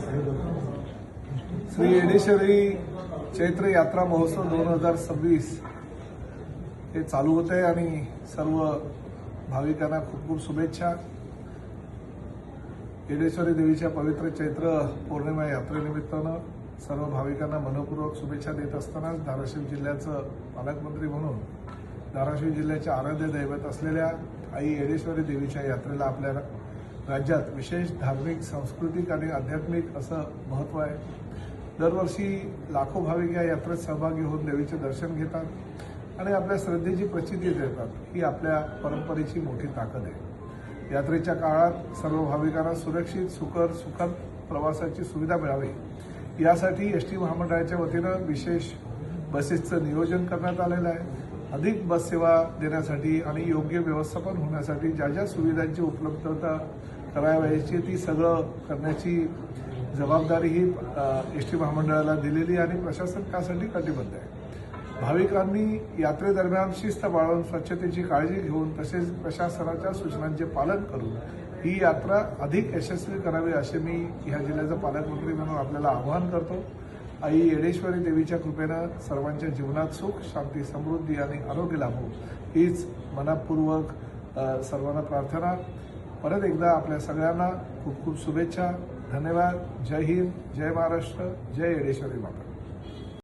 श्री येडेश्वरी चैत्र यात्रा महोत्सव 2026 हे चालू होते आणि सर्व भाविकांना खूप खूप शुभेच्छा। येडेश्वरी देवीच्या पवित्र चैत्र पौर्णिमा यात्रेनिमित्तानं सर्व भाविकांना मनपूर्वक शुभेच्छा देत असताना धाराशिव जिल्ह्याचं पालकमंत्री म्हणून धाराशिव जिल्ह्याचे आराध्य दैवत असलेल्या आई येडेश्वरी देवीच्या यात्रेला आपल्या राज्यात विशेष धार्मिक, सांस्कृतिक आणि आध्यात्मिक असं महत्त्व आहे। दरवर्षी लाखो भाविक या यात्रेत सहभागी होऊन देवीचे दर्शन घेतात आणि आपल्या श्रद्धेची प्रचिती देतात। ही आपल्या परंपरेची मोठी ताकद आहे। यात्रेच्या काळात सर्व भाविकांना सुरक्षित, सुखद प्रवासाची सुविधा मिळावी यासाठी एसटी महामंडळाच्या वतीनं विशेष बसेसचं नियोजन करण्यात आलेलं आहे। अधिक बस सेवा देण्यासाठी आणि योग्य व्यवस्थापन होण्यासाठी ज्या ज्या सुविधांची उपलब्धता करावयाची ती सगळं करण्याची जबाबदारी ही एसटी महामंडळाला दिलेली आणि प्रशासन त्यासाठी कटिबद्ध आहे। भाविकांनी यात्रेदरम्यान शिस्त पाळून स्वच्छतेची काळजी घेऊन तसेच प्रशासनाच्या सूचनांचे पालन करून ही यात्रा अधिक यशस्वी करावी असे मी ह्या जिल्ह्याचा पालकमंत्री म्हणून आपल्याला आवाहन करतो। आई येडेश्वरी देवीच्या कृपेनं सर्वांच्या जीवनात सुख, शांती, समृद्धी आणि आरोग्य लाभो हीच मनपूर्वक सर्वांना प्रार्थना। परत एकदा आपल्या सगळ्यांना खूप खूप शुभेच्छा। धन्यवाद। जय हिंद, जय महाराष्ट्र, जय येडेश्वरी माता।